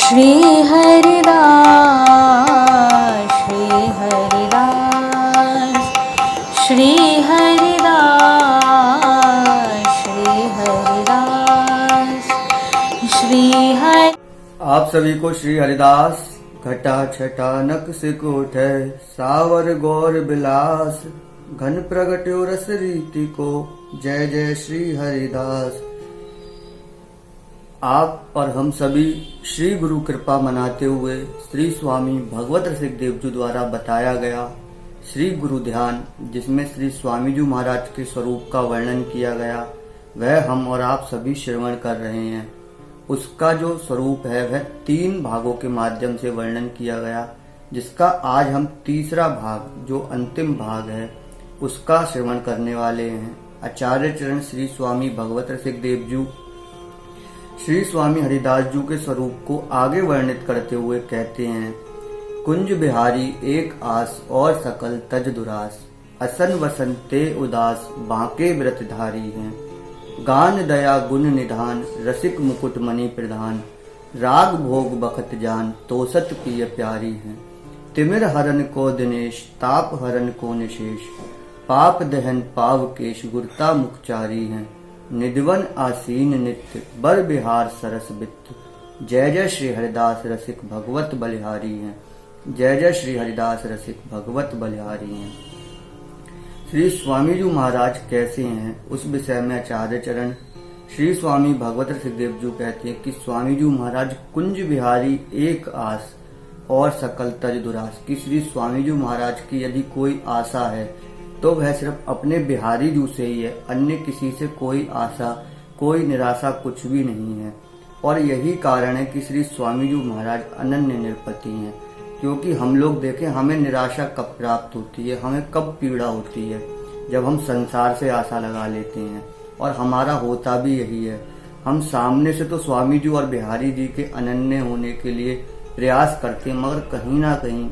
श्री हरिदास श्री हरिदास श्री हरिदास श्री हरिदास श्री हरि। आप सभी को श्री हरिदास घटा छटा नक से कोठे सावर गौर बिलास घन प्रगट्यो रस रीति को जय जय श्री हरिदास। आप और हम सभी श्री गुरु कृपा मनाते हुए श्री स्वामी भगवत रसिक देव जी द्वारा बताया गया श्री गुरु ध्यान, जिसमें श्री स्वामी जी महाराज के स्वरूप का वर्णन किया गया, वह हम और आप सभी श्रवण कर रहे हैं। उसका जो स्वरूप है वह 3 भागों के माध्यम से वर्णन किया गया, जिसका आज हम तीसरा भाग, जो अंतिम भाग है, उसका श्रवण करने वाले हैं। आचार्य चरण श्री स्वामी भगवत रसिक देव जी श्री स्वामी हरिदास जी के स्वरूप को आगे वर्णित करते हुए कहते हैं, कुंज बिहारी एक आस और सकल तज दुरास, असन वसन ते उदास बांके व्रतधारी हैं। गान दया गुण निधान रसिक मुकुट मणि प्रधान, राग भोग बखत जान तोसत पिय प्यारी हैं। तिमिर हरन को दिनेश ताप हरन को निशेष, पाप दहन पाव केश गुरता मुखचारी हैं। निधिवन आसीन नित्य बर बिहार सरस बित्त, जय जय श्री हरिदास रसिक भगवत बलिहारी हैं। जय जय श्री हरिदास रसिक भगवत बलिहारी हैं। श्री स्वामी जी महाराज कैसे हैं, उस विषय में आचार्य चरण श्री स्वामी भगवत रसिक देव जी कहते हैं कि स्वामी जी महाराज कुंज बिहारी एक आस और सकल तज दुरास, कि श्री स्वामी जी महाराज की यदि कोई आशा है तो वह सिर्फ अपने बिहारी जी से ही है, अन्य किसी से कोई आशा कोई निराशा कुछ भी नहीं है। और यही कारण है कि श्री स्वामी जी महाराज अनन्य निरपति हैं, क्योंकि हम लोग देखें हमें निराशा कब प्राप्त होती है, हमें कब पीड़ा होती है, जब हम संसार से आशा लगा लेते हैं। और हमारा होता भी यही है, हम सामने से तो स्वामी जी और बिहारी जी के अनन्य होने के लिए प्रयास करते हैं, मगर कहीं ना कहीं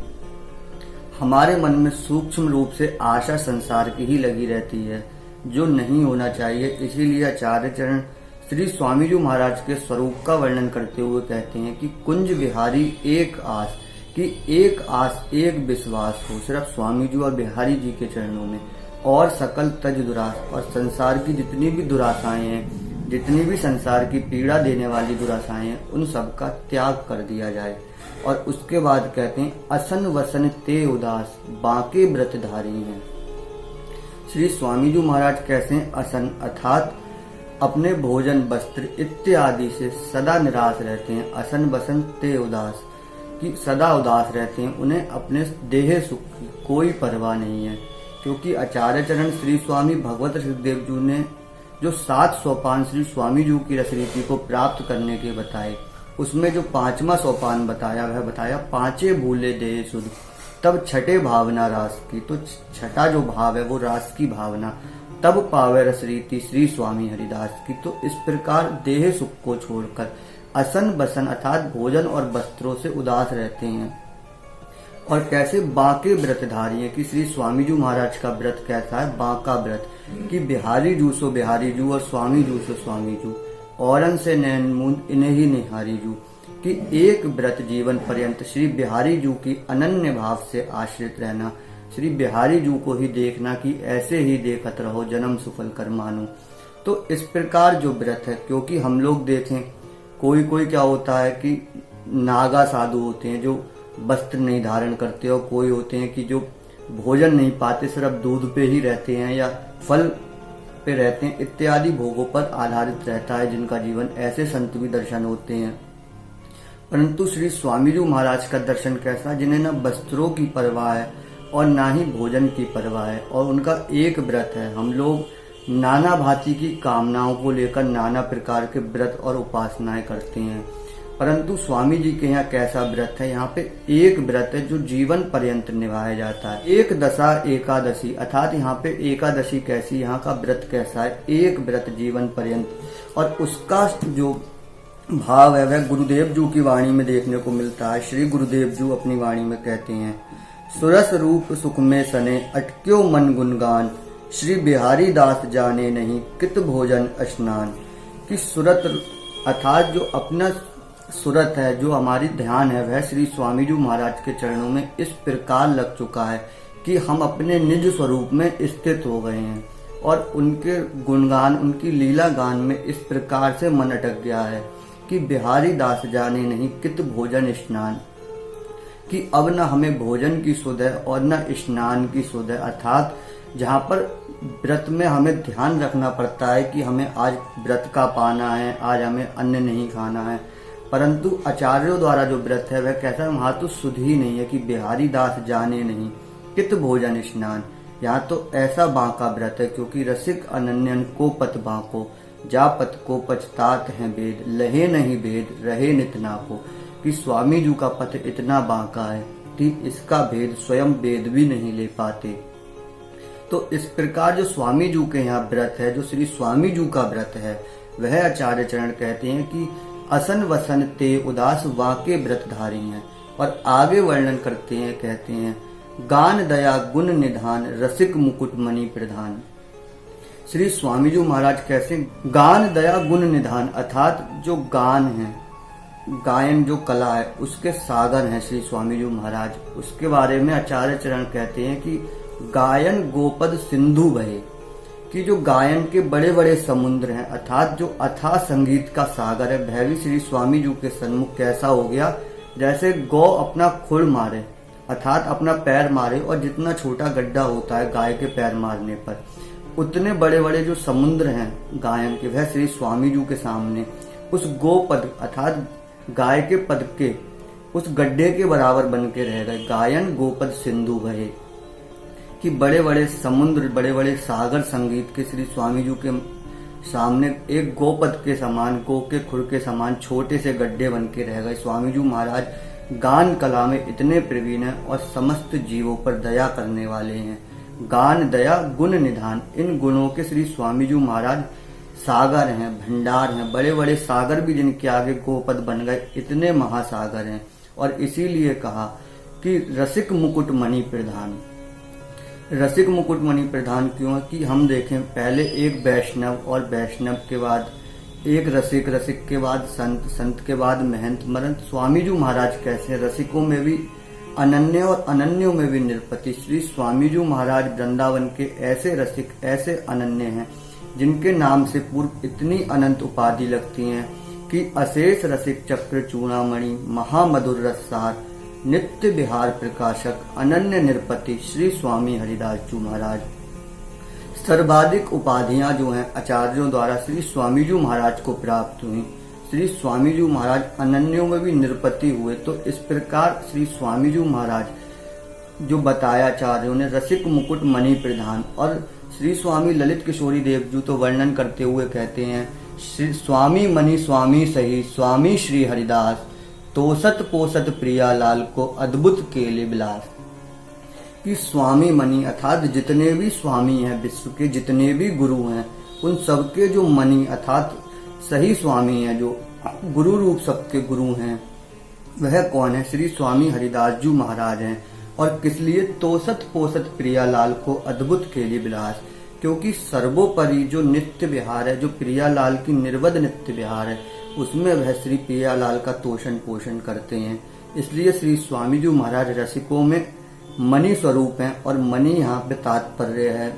हमारे मन में सूक्ष्म रूप से आशा संसार की ही लगी रहती है, जो नहीं होना चाहिए। इसीलिए आचार्य चरण श्री स्वामी जी महाराज के स्वरूप का वर्णन करते हुए कहते हैं कि कुंज बिहारी एक आस, कि एक आस एक विश्वास हो सिर्फ स्वामी जी और बिहारी जी के चरणों में, और सकल तज दुरास, और संसार की जितनी भी दुराशाएं हैं, जितनी भी संसार की पीड़ा देने वाली दुराशाएं हैं, उन सब का त्याग कर दिया जाए। और उसके बाद कहते हैं असन वसन ते उदास बांके व्रतधारी हैं। श्री स्वामी जी महाराज कैसे हैं, असन अर्थात अपने भोजन वस्त्र इत्यादि से सदा निराश रहते हैं। असन वसन ते उदास, कि सदा उदास रहते हैं, उन्हें अपने देह सुख की कोई परवाह नहीं है। क्योंकि आचार्य चरण श्री स्वामी भगवत रसिकदेव जी ने जो 7 सोपान श्री स्वामी जी की रसरीति को प्राप्त करने के बताए, उसमें जो 5वां सोपान बताया, वह बताया पांचे भूले देह सुध, तब छठे भावना रास की। तो छठा जो भाव है वो रास की भावना, तब पावे रसरीति श्री स्वामी हरिदास की। तो इस प्रकार देह सुख को छोड़कर असन बसन अर्थात भोजन और वस्त्रों से उदास रहते हैं। और कैसे बांके व्रतधारी है, कि श्री स्वामी जी महाराज का व्रत कैसा है, बांका व्रत, कि बिहारी जू सो बिहारी जू और स्वामी जू सो स्वामी जू, औरन से नैन मूंद इन्हें ही निहारी जू, कि एक व्रत जीवन पर्यंत श्री बिहारी जू की अनन्य भाव से आश्रित रहना, श्री बिहारी जू को ही देखना, कि ऐसे ही देखत रहो जन्म सुफल कर मानो। तो इस प्रकार जो व्रत है, क्योंकि हम लोग देखें कोई कोई क्या होता है कि नागा साधु होते हैं जो वस्त्र नहीं धारण करते, और कोई होते हैं कि जो भोजन नहीं पाते, सिर्फ दूध पे ही रहते हैं या फल पे रहते हैं, इत्यादि भोगों पर आधारित रहता है जिनका जीवन। ऐसे संत भी दर्शन होते हैं। परंतु श्री स्वामी जी महाराज का दर्शन कैसा, जिन्हें न वस्त्रों की परवाह है और ना ही भोजन की परवाह है, और उनका एक व्रत है। हम लोग नाना भांति की कामनाओं को लेकर नाना प्रकार के व्रत और उपासनाएं करते हैं, परंतु स्वामी जी के यहाँ कैसा व्रत है, यहाँ पे एक व्रत है जो जीवन पर्यंत निभाया जाता है। एक दशा एकादशी, अर्थात यहाँ पे एकादशी कैसी, यहाँ का व्रत कैसा है, एक व्रत जीवन पर्यंत। और उसका जो भाव है वह गुरुदेव जी की वाणी में देखने को मिलता है। श्री गुरुदेव जी अपनी वाणी में कहते हैं, सुरस रूप सुख में सने अटक्यो मन गुणगान, श्री बिहारी दास जाने नहीं कित भोजन स्नान। कि सुरत अर्थात जो अपना सूरत है, जो हमारी ध्यान है, वह श्री स्वामी जी महाराज के चरणों में इस प्रकार लग चुका है कि हम अपने निज स्वरूप में स्थित हो गए हैं और उनके गुणगान, उनकी लीला गान में इस प्रकार से मन अटक गया है कि बिहारी दास जाने नहीं कित भोजन स्नान, कि अब न हमें भोजन की सुध है और न स्नान की सुध है। अर्थात जहाँ पर व्रत में हमें ध्यान रखना पड़ता है कि हमें आज व्रत का पाना है, आज हमें अन्न नहीं खाना है, परंतु आचार्यों द्वारा जो व्रत है वह कैसा है, वहाँ तो सुध ही नहीं है कि बिहारी दास जाने नहीं कित भोजन स्नान। यहाँ तो ऐसा बांका व्रत है, क्योंकि रसिक अनन्यन को पत बांको, जा पत को पछतात है वेद, लहे नहीं भेद रहे नितना को, कि स्वामी जी का पथ इतना बांका है कि इसका भेद स्वयं वेद भी नहीं ले पाते। तो इस प्रकार जो स्वामी जी के यहाँ व्रत है, जो श्री स्वामी जी का व्रत है, वह आचार्य चरण कहते हैं कि असन वसन ते उदास वाके व्रतधारी हैं। और आगे वर्णन करते हैं, कहते हैं गान दया गुण निधान रसिक मुकुट मणि प्रधान। श्री स्वामी जी महाराज कैसे गान दया गुण निधान, अर्थात जो गान है, गायन जो कला है, उसके सागर हैं श्री स्वामी जी महाराज। उसके बारे में आचार्य चरण कहते हैं कि गायन गोपद सिंधु बहे, कि जो गायन के बड़े बड़े समुद्र हैं, अर्थात जो अथाह संगीत का सागर है, वह भी श्री स्वामी जी के सन्मुख कैसा हो गया, जैसे गौ अपना खुर मारे, अर्थात अपना पैर मारे, और जितना छोटा गड्ढा होता है गाय के पैर मारने पर, उतने बड़े बड़े जो समुद्र हैं गायन के, वह श्री स्वामी जी के सामने उस गोपद अर्थात गाय के पद के उस गड्ढे के बराबर बन के रह गए। गायन गोपद सिंधु बहे, कि बड़े बड़े समुद्र, बड़े बड़े सागर संगीत के श्री स्वामी जी के सामने एक गोपद के समान, गो के खुर के समान छोटे से गड्ढे बन के रह गए। स्वामी जी महाराज गान कला में इतने प्रवीण हैं और समस्त जीवों पर दया करने वाले हैं। गान दया गुण निधान, इन गुणों के श्री स्वामी जी महाराज सागर हैं, भंडार हैं, बड़े बड़े सागर भी जिनके आगे गोपद बन गए, इतने महासागर हैं। और इसीलिए कहा कि रसिक मुकुट मणि प्रधान। रसिक मुकुट मणि प्रधान क्यों? कि हम देखें, पहले एक वैष्णव, और वैष्णव के बाद एक रसिक, रसिक के बाद संत, संत के बाद महंत, महंत। स्वामी जी महाराज कैसे रसिकों में भी अनन्य और अनन्यों में भी निरपति। श्री स्वामी जी महाराज वृंदावन के ऐसे रसिक, ऐसे अनन्य हैं जिनके नाम से पूर्व इतनी अनंत उपाधि लगती हैं कि अशेष रसिक चक्र चूड़ामणि, महामधुर रससार, नित्य विहार प्रकाशक, अनन्य निरपति श्री स्वामी हरिदास जी महाराज। सर्वाधिक उपाधियां जो हैं आचार्यों द्वारा श्री स्वामी जी महाराज को प्राप्त हुई। श्री स्वामी जी महाराज अनन्यों में भी निरपति हुए। तो इस प्रकार श्री स्वामी जी महाराज जो बताया आचार्यों ने, रसिक मुकुट मणि प्रधान। और श्री स्वामी ललित किशोरी देव जी तो वर्णन करते हुए कहते हैं, श्री स्वामी मणि स्वामी सही स्वामी श्री हरिदास, तोसत पोसत प्रिया लाल को अद्भुत केले बिलास। कि स्वामी मणि अर्थात जितने भी स्वामी हैं, विश्व के जितने भी गुरु हैं, उन सबके जो मणि अर्थात सही स्वामी हैं, जो गुरु रूप सबके गुरु हैं, वह कौन है? श्री स्वामी हरिदास जी महाराज हैं। और किस लिए? तोसत पोसत प्रियालाल को अद्भुत केली विलास, क्योंकि सर्वोपरि जो नित्य विहार है, जो प्रियालाल की निर्वध नित्य विहार है, उसमें वह श्री प्रियालाल का तोषण पोषण करते हैं। इसलिए श्री स्वामी जी महाराज रसिकों में मणि स्वरूप हैं। और मणि यहाँ पे तात्पर्य है,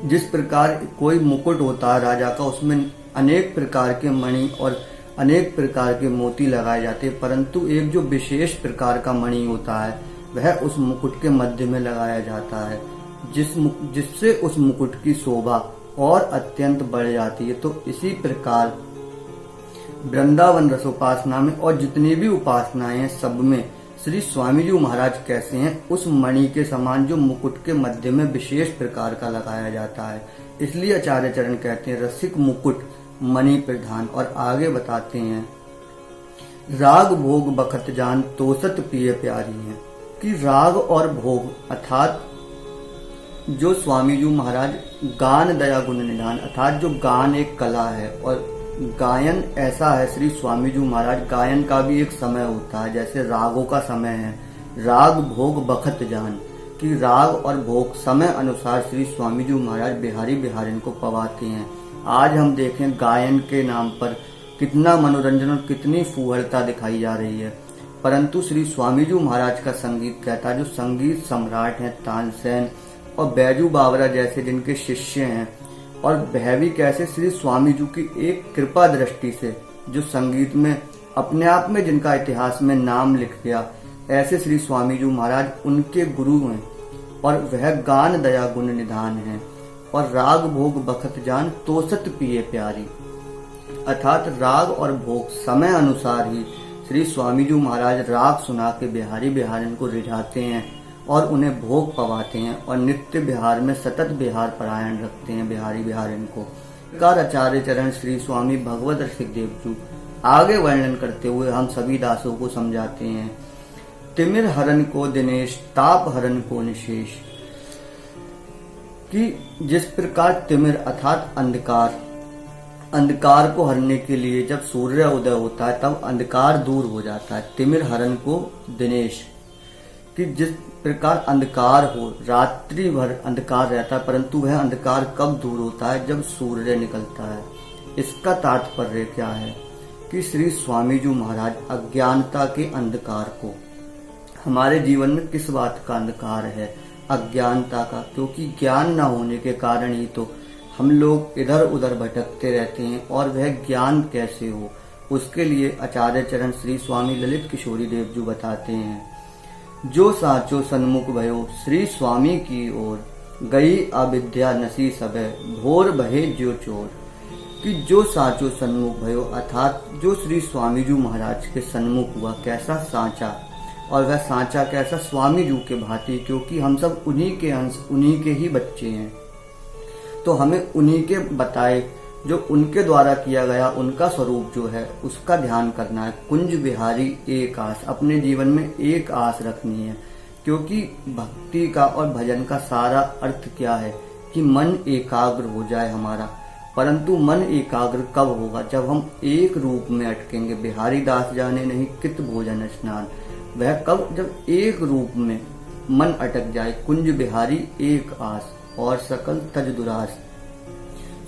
जिस प्रकार कोई मुकुट होता है राजा का, उसमें अनेक प्रकार के मणि और अनेक प्रकार के मोती लगाए जाते हैं, परंतु एक जो विशेष प्रकार का मणि होता है वह उस मुकुट के मध्य में लगाया जाता है, जिससे उस मुकुट की शोभा और अत्यंत बढ़ जाती है। तो इसी प्रकार वृंदावन रसोपासना में और जितनी भी उपासनाएं हैं, सब में श्री स्वामी जी महाराज कैसे हैं? उस मणि के समान जो मुकुट के मध्य में विशेष प्रकार का लगाया जाता है। इसलिए आचार्य चरण कहते हैं रसिक मुकुट मणि प्रधान। और आगे बताते हैं, राग भोग बखत जान तोसत प्रिय प्यारी है। कि राग और भोग अर्थात जो स्वामी जी महाराज गान दया गुण निधान, अर्थात जो गान एक कला है और गायन ऐसा है, श्री स्वामी जी महाराज गायन का भी एक समय होता है, जैसे रागों का समय है। राग भोग बखत जान, कि राग और भोग समय अनुसार श्री स्वामी जी महाराज बिहारी बिहारिन को पवाते हैं। आज हम देखें गायन के नाम पर कितना मनोरंजन और कितनी फूहड़ता दिखाई जा रही है। परंतु श्री स्वामी जी महाराज का संगीत कहता है, जो संगीत सम्राट हैं तानसेन और बैजू बावरा जैसे जिनके शिष्य हैं, और वह भी कैसे श्री स्वामी जी की एक कृपा दृष्टि से जो संगीत में अपने आप में जिनका इतिहास में नाम लिख गया, ऐसे श्री स्वामी जी महाराज उनके गुरु हैं। और वह गान दया गुण निधान है, और राग भोग बखत जान तोसत पिए प्यारी। अर्थात राग और भोग समय अनुसार ही श्री स्वामी जी महाराज राग सुना के बिहारी बिहारिन को रिझाते हैं और उन्हें भोग पवाते हैं, और नित्य बिहार में सतत बिहार परायण रखते हैं बिहारी बिहारिन को। आचार्य चरण श्री स्वामी भगवत रसिक देव जी आगे वर्णन करते हुए हम सभी दासों को समझाते हैं। तिमिर हरण को दिनेश, ताप हरण को निशेष। कि जिस प्रकार तिमिर अर्थात अंधकार को हरने के लिए जब सूर्य उदय होता है तब अंधकार दूर हो जाता है। तिमिर हरण को दिनेश, कि जिस प्रकार अंधकार हो, रात्रि भर अंधकार रहता है, परंतु वह अंधकार कब दूर होता है? जब सूर्य निकलता है। इसका तात्पर्य क्या है कि श्री स्वामी जी महाराज अज्ञानता के अंधकार को, हमारे जीवन में किस बात का अंधकार है? अज्ञानता का, क्योंकि ज्ञान न होने के कारण ही तो हम लोग इधर उधर भटकते रहते हैं। और वह ज्ञान कैसे हो, उसके लिए आचार्य चरण श्री स्वामी ललित किशोरी देव जी बताते हैं। जो साचो सन्मुख भयो श्री स्वामी की ओर, गई अविद्या नसी सबे भोर बहे ज्यो चोर। कि जो साचो सन्मुख भयो अर्थात जो श्री स्वामी जी महाराज के सन्मुख हुआ, कैसा सांचा, और वह सांचा कैसा? स्वामी जी के भांति, क्योंकि हम सब उन्हीं के अंश, उन्हीं के ही बच्चे हैं। तो हमें उन्हीं के बताए, जो उनके द्वारा किया गया उनका स्वरूप जो है उसका ध्यान करना है। कुंज बिहारी एक आस, अपने जीवन में एक आस रखनी है। क्योंकि भक्ति का और भजन का सारा अर्थ क्या है कि मन एकाग्र हो जाए हमारा। परंतु मन एकाग्र कब होगा? जब हम एक रूप में अटकेंगे। बिहारी दास जाने नहीं कित भोजन स्नान, वह कब? जब एक रूप में मन अटक जाए। कुंज बिहारी एक आस और सकल तज दुरास।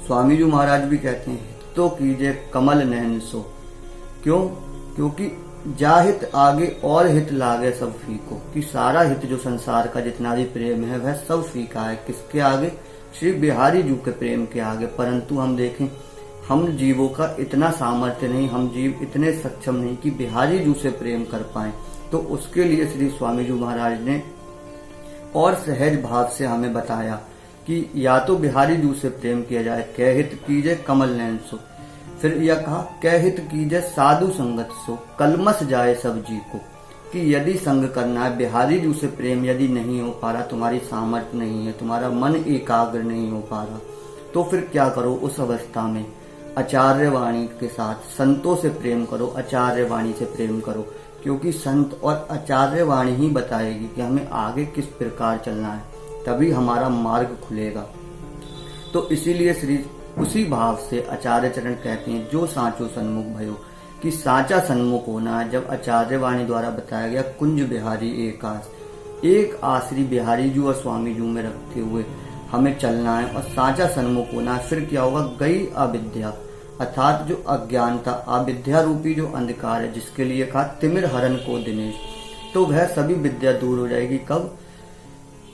स्वामी जी महाराज भी कहते हैं, तो कीजिए कमल नयन सो। क्यों? क्योंकि जाहित आगे और हित लागे सब फीको। कि सारा हित जो संसार का जितना भी प्रेम है वह सब फीका है। किसके आगे? श्री बिहारी जी के प्रेम के आगे। परंतु हम देखें, हम जीवों का इतना सामर्थ्य नहीं, हम जीव इतने सक्षम नहीं कि बिहारी जी से प्रेम कर पाए। तो उसके लिए श्री स्वामी जी महाराज ने और सहज भाव से हमें बताया कि या तो बिहारी जी से प्रेम किया जाए, कह हित कीजिए कमल नयन सो। फिर यह कहा, कह हित कीजिए साधु संगत सो, कलमस जाए सब जी को। कि यदि संग करना है, बिहारी जी से प्रेम यदि नहीं हो पा रहा, तुम्हारी सामर्थ्य नहीं है, तुम्हारा मन एकाग्र नहीं हो पा रहा, तो फिर क्या करो? उस अवस्था में आचार्य वाणी के साथ संतों से प्रेम करो, आचार्य वाणी से प्रेम करो। क्योंकि संत और आचार्य वाणी ही बताएगी कि हमें आगे किस प्रकार चलना है, तभी हमारा मार्ग खुलेगा। तो इसीलिए श्री उसी भाव से आचार्य चरण कहते हैं, जो सांचो सन्मुख भयो, कि सांचा सन्मुख होना है। जब आचार्य वाणी द्वारा बताया गया कुंज बिहारी एक आस, एक आश्री बिहारी जी और स्वामी जी में रखते हुए हमें चलना है और सांचा सन्मुख होना है। फिर क्या होगा? गई अविद्या, अर्थात जो अज्ञानता, अविद्या रूपी जो अंधकार है, जिसके लिए कहा तिमिर हरण को दिनेश, तो वह सभी विद्या दूर हो जाएगी। कब?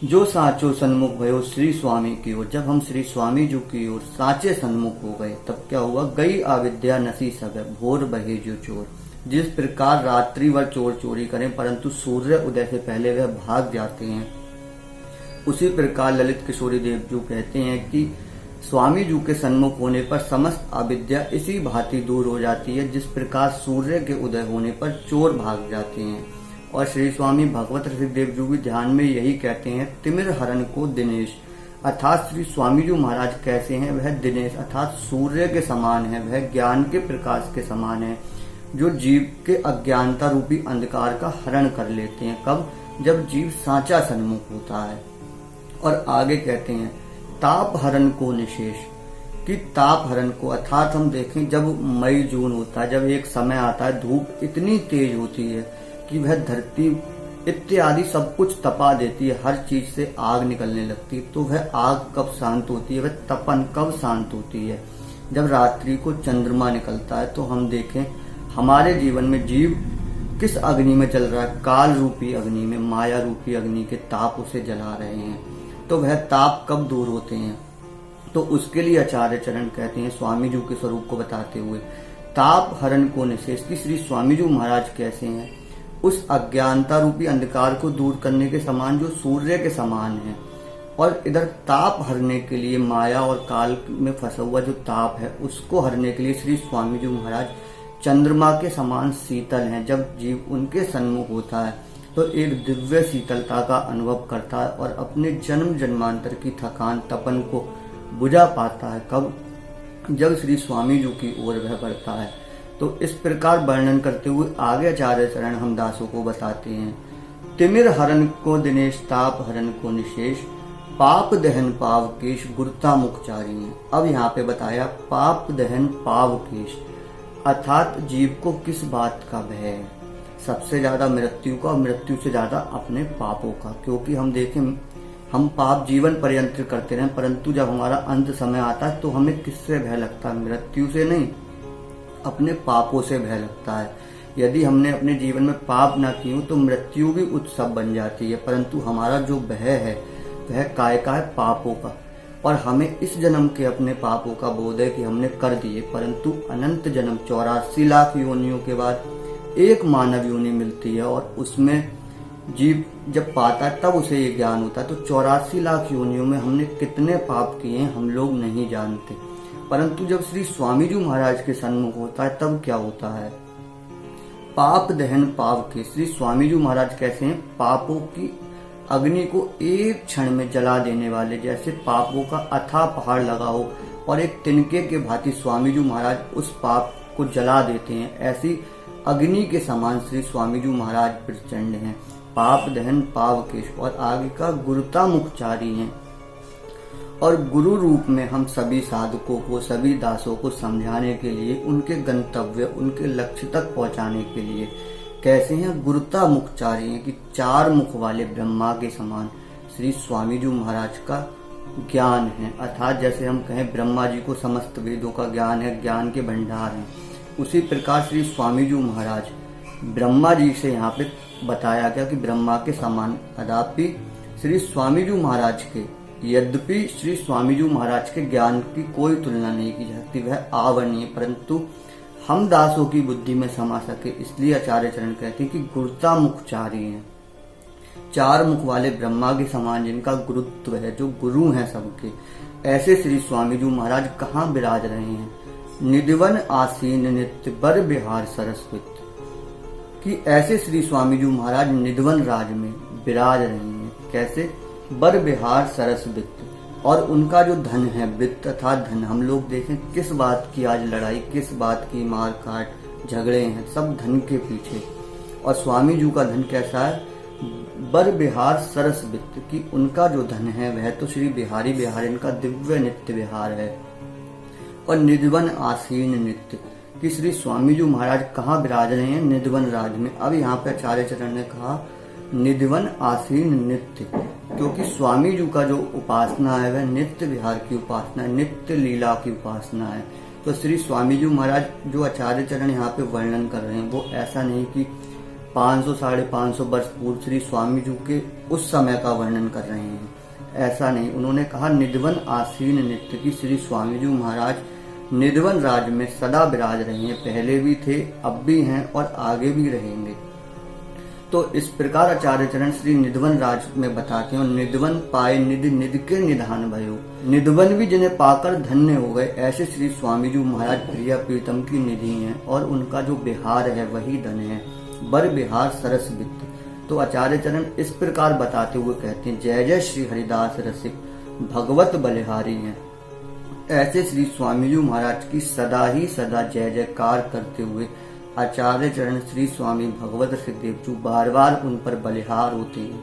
जो साचो सन्मुख भयो श्री स्वामी की ओर। जब हम श्री स्वामी जी की ओर साचे सन्मुख हो गए तब क्या हुआ? गई अविद्या नसी सब भोर बहे जो चोर। जिस प्रकार रात्रि भर चोर चोरी करें परंतु सूर्य उदय से पहले वह भाग जाते हैं, उसी प्रकार ललित किशोरी देव जी कहते हैं कि स्वामी जी के सन्मुख होने पर समस्त अविद्या इसी भांति दूर हो जाती है, जिस प्रकार सूर्य के उदय होने पर चोर भाग जाते हैं। और श्री स्वामी भगवत रसिक देव जी भी ध्यान में यही कहते हैं, तिमिर हरण को दिनेश, अर्थात श्री स्वामी जी महाराज कैसे हैं? वह दिनेश अर्थात सूर्य के समान है, वह ज्ञान के प्रकाश के समान है, जो जीव के अज्ञानता रूपी अंधकार का हरण कर लेते हैं। कब? जब जीव सांचा सन्मुख होता है। और आगे कहते हैं, ताप हरण को निशेष, कि ताप हरण को अर्थात हम देखें जब मई जून होता है, जब एक समय आता है धूप इतनी तेज होती है कि वह धरती इत्यादि सब कुछ तपा देती है, हर चीज से आग निकलने लगती है। तो वह आग कब शांत होती है? वह तपन कब शांत होती है? जब रात्रि को चंद्रमा निकलता है तो हम देखें हमारे जीवन में जीव किस अग्नि में जल रहा है, काल रूपी अग्नि में, माया रूपी अग्नि के ताप उसे जला रहे हैं। तो वह ताप कब दूर होते हैं? तो उसके लिए आचार्य चरण कहते हैं स्वामी जी के स्वरूप को बताते हुए, ताप हरण को निशेष की श्री स्वामी जी महाराज कैसे हैं? उस अज्ञानता रूपी अंधकार को दूर करने के समान जो सूर्य के समान है, और इधर ताप हरने के लिए माया और काल में फंसा हुआ जो ताप है उसको हरने के लिए श्री स्वामी जी महाराज चंद्रमा के समान शीतल हैं। जब जीव उनके सन्मुख होता है तो एक दिव्य शीतलता का अनुभव करता है और अपने जन्म जन्मांतर की थकान तपन को बुझा पाता है। कब? जब श्री स्वामी जी की ओर वह बढ़ता है। तो इस प्रकार वर्णन करते हुए आगे आचार्य चरण हम दासों को बताते हैं, तिमिर हरण को दिनेश, ताप हरण को निशेष, पाप दहन पावकेश, गुरुता मुखचारी है। अब यहाँ पे बताया पाप दहन पावकेश, अर्थात जीव को किस बात का भय है? सबसे ज्यादा मृत्यु का, और मृत्यु से ज्यादा अपने पापों का। क्योंकि हम देखें हम पाप जीवन पर्यंत करते रहे, परंतु जब हमारा अंत समय आता है तो हमें किससे भय लगता है? मृत्यु से नहीं, अपने पापों से भय लगता है। यदि हमने अपने जीवन में पाप ना किए तो मृत्यु भी उत्सव बन जाती है, परंतु हमारा जो भय है वह काय का है? पापों का। और हमें इस जन्म के अपने पापों का बोध है कि हमने कर दिए, परंतु अनंत जन्म 84 लाख योनियों के बाद एक मानव योनि मिलती है और उसमें जीव जब पाता है तब उसे ये ज्ञान होता है। तो 84 लाख योनियों में हमने कितने पाप किए हैं हम लोग नहीं जानते, परंतु जब श्री स्वामी जी महाराज के सन्मुख होता है तब क्या होता है? पाप दहन पाप के श्री स्वामी जी महाराज कैसे हैं? पापों की अग्नि को एक क्षण में जला देने वाले, जैसे पापों का अथाह पहाड़ लगा हो और एक तिनके के भांति स्वामी जी महाराज उस पाप को जला देते हैं, ऐसी अग्नि के समान श्री स्वामी जी महाराज प्रचंड हैं। पाप दहन पावकेश, और आगे का गुरुता मुखचारी हैं। और गुरु रूप में हम सभी साधकों को, सभी दासों को समझाने के लिए, उनके गंतव्य, उनके लक्ष्य तक पहुंचाने के लिए कैसे हैं? गुरुता मुखचारी हैं कि 4 मुख वाले ब्रह्मा के समान श्री स्वामी जी महाराज का ज्ञान है। अर्थात जैसे हम कहें ब्रह्मा जी को समस्त वेदों का ज्ञान है, ज्ञान के भंडार हैं, उसी प्रकार श्री स्वामी जी महाराज ब्रह्मा जी से यहाँ पे बताया गया कि ब्रह्मा के समान। अदापि श्री स्वामी जी महाराज के, यद्यपि श्री स्वामी जी महाराज के ज्ञान की कोई तुलना नहीं की जा सकती, वह अवर्णनीय, परंतु हम दासों की बुद्धि में समा सके इसलिए आचार्य चरण कहते हैं कि गुरुता मुखचारी हैं। 4 मुख वाले ब्रह्मा के समान जिनका गुरुत्व है, जो गुरु हैं सबके, ऐसे श्री स्वामी जी महाराज कहाँ विराज रहे हैं? निधिवन आसीन नित्य बर बिहार सरस्वती, कि ऐसे श्री स्वामी जी महाराज निधिवन राज में विराज रहे हैं। कैसे? बर बिहार सरस्वती, और उनका जो धन है, वित्त तथा धन, हम लोग देखें किस बात की आज लड़ाई, किस बात की मार काट झगड़े हैं, सब धन के पीछे। और स्वामी जी का धन कैसा है? बर बिहार सरस वित्त, की उनका जो धन है वह तो श्री बिहारी बिहार, इनका दिव्य नित्य विहार है। और निधिवन आसीन नित्य, कि श्री स्वामी जी महाराज कहाँ विराज रहे हैं? निधिवन राज में। अब यहाँ पे आचार्य चरण ने कहा निधिवन आसीन नित्य, क्योंकि स्वामी जी का जो उपासना है वह नित्य विहार की उपासना है, नित्य लीला की उपासना है। तो श्री स्वामी जी महाराज जो आचार्य चरण यहाँ पे वर्णन कर रहे हैं वो ऐसा नहीं कि 500 साढ़े 500 वर्ष पूर्व श्री स्वामी जी के उस समय का वर्णन कर रहे हैं, ऐसा नहीं। उन्होंने कहा निधिवन आसीन नित्य, की श्री स्वामी जी महाराज निधिवन राज में सदा विराज रहे हैं, पहले भी थे, अब भी हैं और आगे भी रहेंगे। तो इस प्रकार आचार्य चरण श्री निधिवन राज में बताते हैं। और निधिवन पाए निधि निधि के निधान भयो, निधिवन भी जिन्हें पाकर धन्य हो गए, ऐसे श्री स्वामी जी महाराज प्रिया प्रीतम की निधि हैं और उनका जो बिहार है वही धन है, बर बिहार सरस वित्त। तो आचार्य चरण इस प्रकार बताते हुए कहते हैं, जय जय श्री हरिदास रसिक भगवत बलिहारी हैं। ऐसे श्री स्वामी जी महाराज की सदा ही सदा जय जयकार करते हुए आचार्य चरण श्री स्वामी भगवत सिद्धदेव जी बार बार उन पर बलिहार होते हैं,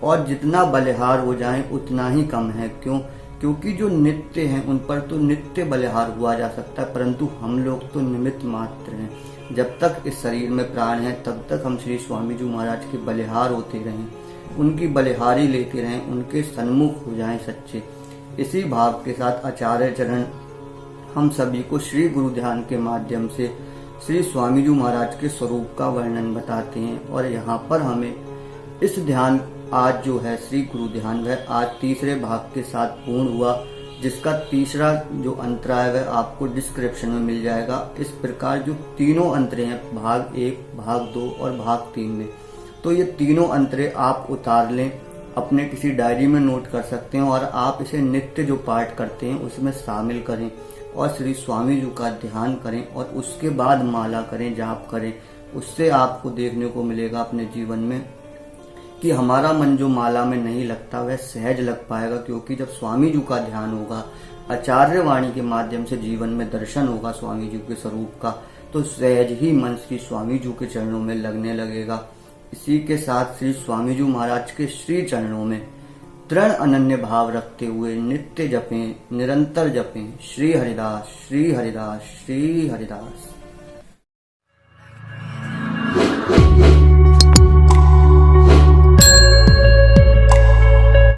और जितना बलिहार हो जाए उतना ही कम है। क्यों? क्योंकि जो नित्य हैं उन पर तो नित्य बलिहार हुआ जा सकता है, परंतु हम लोग तो निमित्त मात्र हैं। जब तक इस शरीर में प्राण है तब तक हम श्री स्वामी जी महाराज के बलिहार होते रहें, उनकी बलिहारी लेते रहें, उनके सन्मुख हो जाएं सच्चे। इसी भाव के साथ आचार्य चरण हम सभी को श्री गुरु ध्यान के माध्यम से श्री स्वामी जी महाराज के स्वरूप का वर्णन बताते हैं। और यहाँ पर हमें इस ध्यान आज जो है श्री गुरु ध्यान वह आज तीसरे भाग के साथ पूर्ण हुआ, जिसका तीसरा जो अंतरा है वह आपको डिस्क्रिप्शन में मिल जाएगा। इस प्रकार जो तीनों अंतरे हैं भाग 1, भाग 2 और भाग 3 में, तो ये तीनों अंतरे आप उतार लें, अपने किसी डायरी में नोट कर सकते हैं और आप इसे नित्य जो पाठ करते हैं उसमें शामिल करें और श्री स्वामी जी का ध्यान करें और उसके बाद माला करें, जाप करें। उससे आपको देखने को मिलेगा अपने जीवन में कि हमारा मन जो माला में नहीं लगता वह सहज लग पाएगा, क्योंकि जब स्वामी जी का ध्यान होगा, आचार्य वाणी के माध्यम से जीवन में दर्शन होगा स्वामी जी के स्वरूप का, तो सहज ही मन श्री स्वामी जी के चरणों में लगने लगेगा। इसी के साथ श्री स्वामी जी महाराज के श्री चरणों में दृढ़ अनन्य भाव रखते हुए नित्य जपें, निरंतर जपें श्री हरिदास, श्री हरिदास, श्री हरिदास।